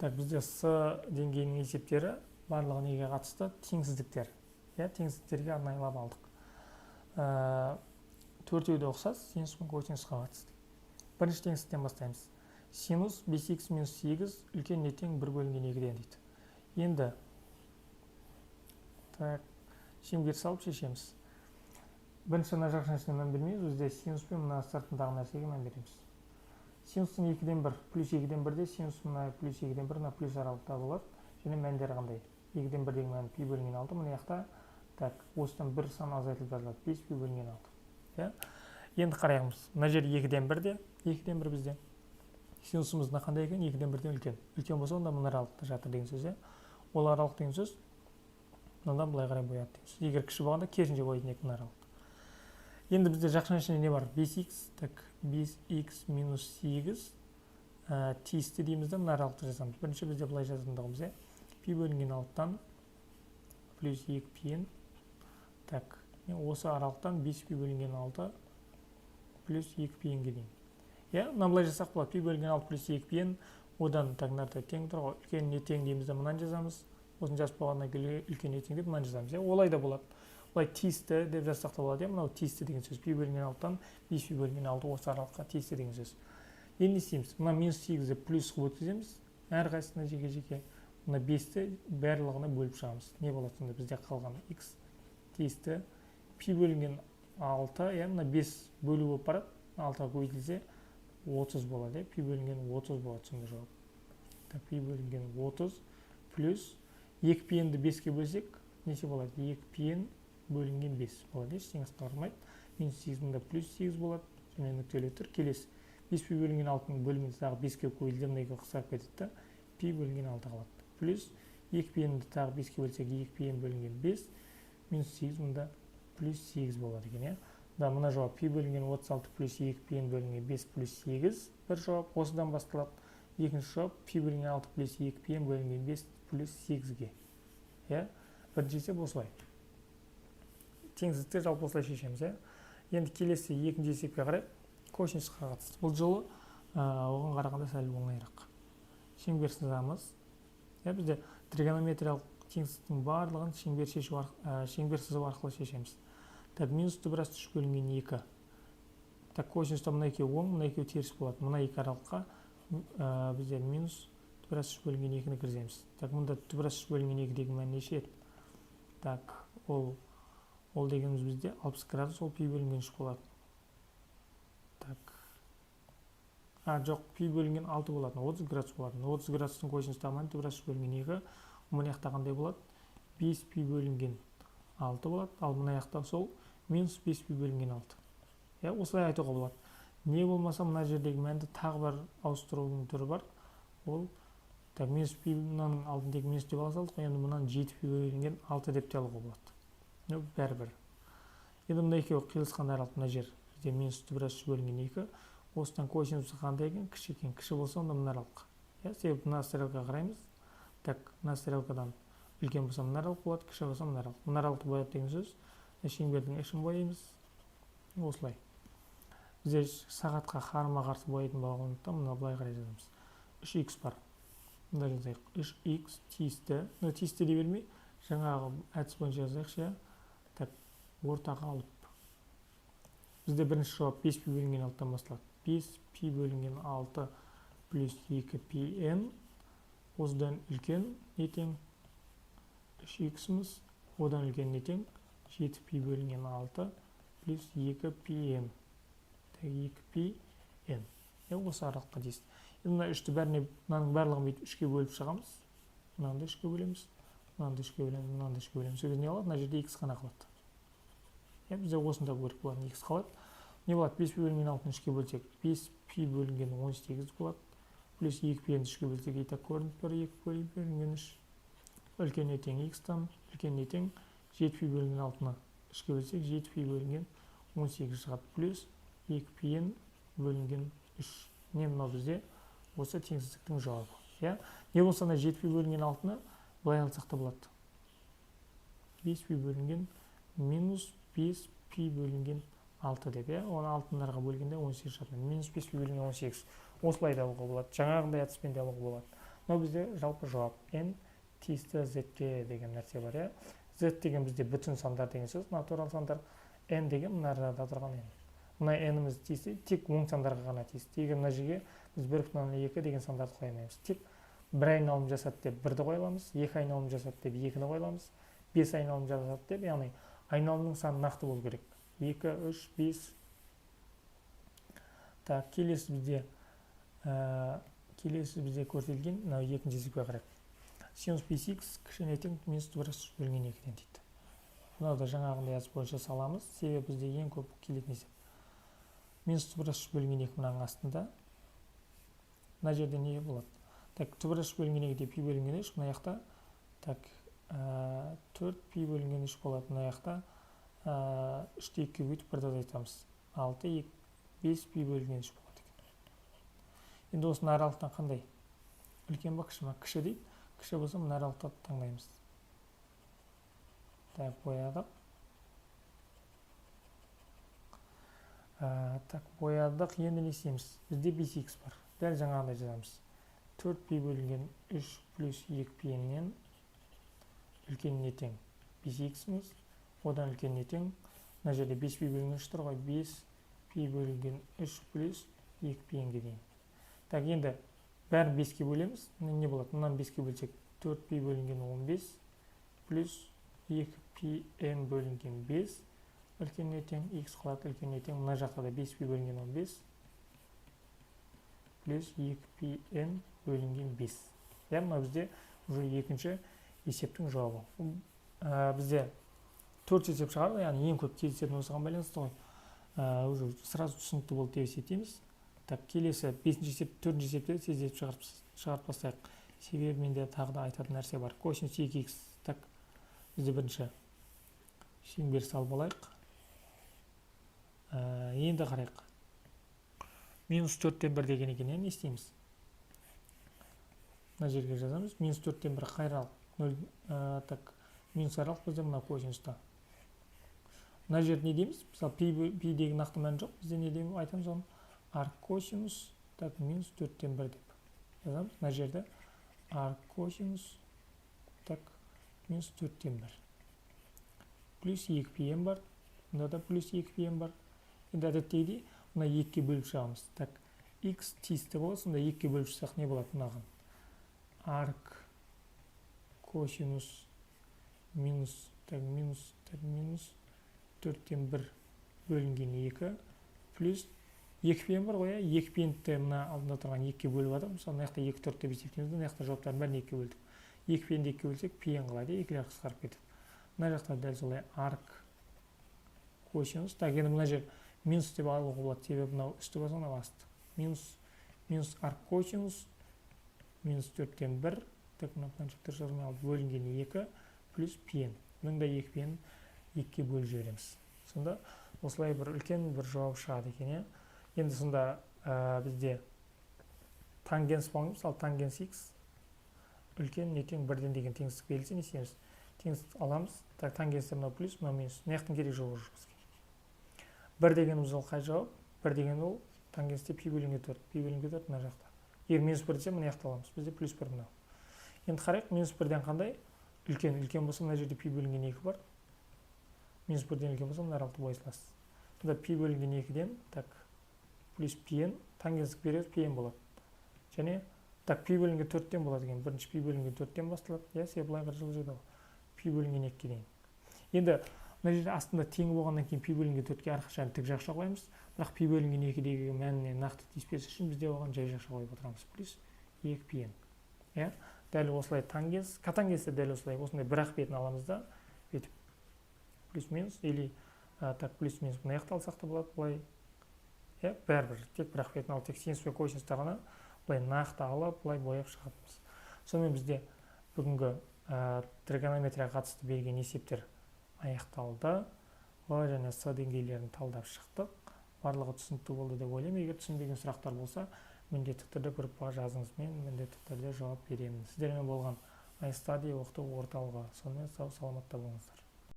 Так, бізде С деңгейінің есептері барлығы неге қатысты? Теңсіздіктер. Теңсіздіктерге арнайылап алдық. Төртеуі ұқсас, синус пен косинусқа қатысты. Бірінші теңсіздіктен бастаймыз. Синус 5х минус 8 үлкен не тең 1 бөлінген 2-ден дейді. Енді шеңбер салып шешеміз. Бірінші мына жақ нәрсеге мән бермейміз, бізде синус пен мына сыртындағы нәрсеге мән береміз. Синустың 2-ден 1 плюс 2-ден 1-де синус мына плюс 2-ден 1 мына плюс аралықта болады. Және мәндері қандай? 2-ден 1-деген мән пи бөлінген 6, мына жақта осыдан бір сан азайтылып жазылады. 5 пи бөлінген 6. Енді қараймыз. Мына жер 2-ден 1-де, 2-ден 1 бізде. Синусымыз қандай екен? 2-ден 1-ден үлкен. Үлкен болса, онда мына аралықта жатыр деген сөз. Ол аралық деген сөз мындан былай қарай бояды деген сөз. Егер кіші болғанда керісінше бояйтын екен аралық. Енді бізде жақсы нәрсе не бар? 5х, 5х минус 8 тиісті дейміз де мына аралықты жазамыз. Бірінші бізде былай жазатындығымыз, пи бөлінген 6-тан плюс 2 пиін. Осы аралықтан 5 пи бөлінген 6 плюс 2 пиінге дейін. Мына былай жасақ болады. Пи бөлінген 6 плюс 2 пиін. Одан таңнарда тең тұрға үлкен не тең дейміз де мұнан жазамыз. Осын жазып болғаннан үлкен не тең деп мұнан жазамыз. Олай да болады. Олай тиісті деп жазсақ та болады. Мынау тиісті деген сөз. Пи бөлінген 6-тан 5 пи бөлінген 6 осы аралыққа тиісті деген сөз. Енді не істейміз? Мына минус 8-ді плюс қылып өткіземіз. Әр қайсысына жеке-жеке мына 5-ті барлығына бөліп шығамыз. Не болады сонда бізде қалған x тиісті пи бөлінген 6, мына 5 бөлу болып барады. 6-ға көбейтілсе 30 болады. Пи бөлінген 30 болады сонда жауап. Пи бөлінген 30 плюс 2 пиінді 5-ке бөлсек неше болады? 2 пиін бөлінген 5 болады. Ештеңе қалмайды. Минус 8 мұнда плюс 8 болады. Және нүктелі тұр. Келесі 5 пи бөлінген 6-ның бөлімінде тағы 5-ке көбейтілді, мынайға қысқарып кетеді. Пи бөлінген 6 қалады. Плюс 2 пиінді тағы 5-ке бөлсек 2 пиін бөлінген 5 минус 8 мұнда плюс 8 болады екен. Мына жауап пи бөлінген 36 плюс 2 пиін бөлінген 5 плюс 8 бір жауап. Осыдан басталады. Екінші жауап пи бөлінген 6 плюс 2 пиін бөлінген 5 плюс 8-ге. Бірінші осылай. Теңсіздікті жалпы осылай шешеміз. Енді келесі екінші есепке қарай косинусқа қатысты. Бұл жолы оған қарағанда сәл оңайырақ. Шеңбер сызамыз. Бізде тригонометриялық теңсіздіктің барлығын шеңбер сызу арқылы шешеміз. Минус түбірас 3 бөлінген 2. Косинуста мына екеуі оң, мына екеуі теріс болады. Мына екі аралыққа бізде минус түбірас 3 бөлінген 2-ні кіргіземіз. Мұнда түбірас 3 бөлінген 2 деген мән неше еді? Ол дегеніміз бізде 60 градус, ол пи бөлінген 3 болады. Жоқ, пи бөлінген 6 болады, 30 градус болады. 30 градустың косинустағы мән түбірас 3 бөлінген 2. Мұны яқта қандай болады? 5 пи бөлінген 6 болады. Ал мұны яқта сол минус 5 пи бөлінген 6. Осылай айтуға болады. Не болмаса мұна жердегі мәнді тағы бір ауыстырудың түрі бар. Ол минус пи мұнаның алдындегі минус деп ала салдық. Енді мұнан 7 пи бөлінген 6 деп те алуға болады. Бәрібір. Енді мұнда екеуі қиылысқан аралық мына жер. Бізде минус түбірас 3 бөлінген 2. Осыдан косинусы қандай екен? Кіші екен. Кіші болса онда мына аралық. Себебі мына стрелкаға қараймыз. Мына стрелкадан үлкен болса мына аралық болады, кіші болса мына аралық. Мына аралықты бояды деген сөз. Шеңбердің ішін бояймыз. Осылай. Бізде сағатқа қарама-қарсы бояйтын болғандықтан мына былай қарай жазамыз. 3х бар. Мында жазайық. 3х тиісті. Тиісті дей бермей, жаңағы әдіс бойынша жазайықшы. Ортаға алып. Бізде бірінші жауап 5 пи бөлінген 6-тан басталады. 5 пи бөлінген 6 плюс 2 пи н. Осыдан үлкен не тең? 3х-мыз. Одан үлкен не тең? 7 пи бөлінген 6 плюс 2 пи н. 2 пи н. Осы аралыққа дейсіз. Мына 3-ті мынаның барлығын бейт 3-ке бөліп шығамыз. Мынаны 3-ке бөлеміз. Мынаны 3-ке бөлеміз. Мынаны 3-ке бөлеміз. Сөз не алады? Мына жерде x қана қалады. Бізде осында көріп болады, x қалады. Не болады? 5 пи бөлінген 6-ны 3-ке бөлсек, 5 пи бөлінген 18 болады. Плюс 2 пи-ні 3-ке бөлсек, итак көрініп тұр, 2 пи бөлінген 3. Үлкен не тең x-тан, үлкен не тең 7 пи бөлінген 6-ны 3-ке бөлсек, 7 пи бөлінген 18 шығады. Плюс 2 пи-ін бөлінген 3. Не мынау бізде? Осы теңсіздіктің жауабы. Не болса 7 пи бөлінген 6-ны былай алсақ та болады. 5 пи бөлінген минус 5 пи бөлінген 6 деп. Оны 6-нарға бөлгенде 18 шығады. Минус 5 пи бөлінген 18. Осылай да алуға болады. Жаңағындай әдіспен де алуға болады. мынау бізде жалпы жауап. N тиісті Z-ке деген нәрсе бар, иә. Z деген бізде бүтін сандар деген сөз, натурал сандар. N деген мына арада тұрған N. Мына N-іміз тиісті, тек оң сандарға ғана тиісті. Егер мына жерге біз 1,2 деген сандарды қоя алмаймыз. Тек бір айналым жасады деп бірді қоя аламыз, екі айналым жасады деп екіні қоя аламыз, 5 айналым жасады деп, яғни айналымның саны нақты болу керек. 2, 3, 5. Так, келесі бізде көрсетілген мынау екінші есепке қарайық. Синус πx кішіне тең минус -1 бөлінген 2-ден дейді. Бұны да жаңағындай әдіс бойынша саламыз. Себебі бізде ең көп келетін есеп. Минус -1 бөлінген 2 мынаның астында. Мына жерде не болады? Так, 1 бөлінген 2-де π бөлінген 3, мына жақта. Так, 4 π бөлінген 3 болады мына жақта. 3-те 2 көбейтіп 1-ді азайтамыз. 6, 5 π бөлінген 3 болады екен. Енді осының аралықтан қандай? Үлкен ба, кіші ма? Кіші дейді. Кіші болса мына аралықты таңдаймыз. Так, боядық. Так, боядық. Енді не істейміз? Бізде 5х бар. Дәл жаңағындай жазамыз. 4 π бөлінген 3 плюс 2 π-нен үлкеніне тең 5х-міз. Одан үлкеніне тең. Мына жерде 5 π бөлінген 3 тұр ғой. 5 π бөлінген 3 плюс 2 π-нге дейін. Так, енді бәрін 5-ке бөлеміз. Не болады? Мұнан 5-ке бөлсек 4 π бөлінген 15 плюс 2 πn бөлінген 5 үлкеніне тең x қалады, үлкеніне тең. Мына жақта да 5 π бөлінген 15 плюс 2 πn бөлінген 5. Мына бізде уже екінші есептің жауабы. Бізде 4 есеп шығарды, яғни ең көп кездесетін осыған байланысты ғой. Уже сразу түсінікті болды деп есептейміз. Так, келесі 5-ші есеп, 4-ші есепте тездетіп шығарып бастайық. Себебі менде тағы да айтатын нәрсе бар. Косинус 2х. Так, бізде бірінші шеңбер салып алайық. Енді қарайық. Минус 4-тен 1 деген екен, не істейміз? Мына жерге жазамыз. Минус 4-тен 1 қайралық. Так, минус аралық бізде мына косинуста. Мына жерде не дейміз? Мысалы, пи деген нақты мән жоқ. Бізде не дейміз? Айтамыз оны. Арк косинус, так, минус 4-тен 1 деп жазамыз. Мына жерде арк косинус, так, минус 4-тен 1. Плюс 2 пи-м бар. Мұнда да плюс 2 пи-м бар. Енді әдеттегідей, мұна 2-ке бөліп шығамыз. Так, x тиісті болады, сонда 2-ке бөліп шығсақ не болады мұнаған? Арк косинус минус 4-тен 1 бөлінген 2 плюс 2 пен бар ғой, 2 пенді мына алдында тұрған 2-ке бөліп адым. Мысалы, мына жақта 2, 4 деп есептейміз, мына жақта жауаптарын бәрін 2-ке бөлдік. 2 пенді 2-ке бөлсек, пен қалады, 2-лер қысқарып кетіп. Мына жақта дәл солай арк косинус. Так, енді мына жер минус деп алуға болады, себебі мынау үсті болса, мынау асты. Минус арк косинус минус 4-тен 1, так, мына планшеттер жазылмай алып бөлінген 2 плюс пен. Мұның да 2 пен 2-ке бөліп жібереміз. Сонда осылай бір үлкен бір жауап шығады екен. Енді сонда бізде тангенс болғанымыз, ал тангенс x үлкен не тең 1-ден деген теңсіздік берілсе, не істейміз? Теңсіздік аламыз. Так, тангенстер мынау плюс, мынау минус. Мына жақтың керек жоқ уже бізге. 1 дегеніміз ол қай жауап? 1 деген ол тангенсте π бөлінген 4. π бөлінген 4 мына жақта. Егер минус 1 десе, мына жақта аламыз. Бізде плюс 1 мынау. Енді қарайық, минус 1-ден қандай? Үлкен болса, мына жерде π бөлінген 2 бар. Минус 1-ден үлкен болса, мына аралықты бойсыласыз. Сонда π бөлінген 2-ден, так, плюс пен, тангенстік береді, пен болады. Және, так, π бөлінген 4-тен болады екен. Бірінші π бөлінген 4-тен басталады. Себебі былай қаржылы жеді. π бөлінген 2-ке дейін. Енді, мына жерде астында теңі болғаннан кейін π бөлінген 4-ке әрқашан тік жақша қоймыз. Бірақ π бөлінген 2-дегі мәніне нақты тиіспес үшін бізде оған жай жақша қойып отырамыз. Плюс 2 пен. Дәл осылай тангенс, котангенсті дәл осылай, осындай бір-ақ бетін аламыз да, бетіп плюс-минус, или так, плюс-минус бұны аяқты алсақ та болады, бұлай. Бәрібір, тек бір-ақ бетін алып, тек синус пен косинусты ғана бұлай нақты алып, бұлай бояп шығатымыз. Сонымен бізде бүгінгі тригонометрияға қатысты берген есептер аяқталды. Және с деңгейлерін талдап шықтық. Барлығы түсінікті болды деп ойлаймын. Егер түсінбеген сұрақтар болса, міндетті түрде группаға жазыңыз, мен міндетті түрде жауап беремін. Сіздермен болған iStudy оқыту орталығы. Сонымен сау саламатта болыңыздар.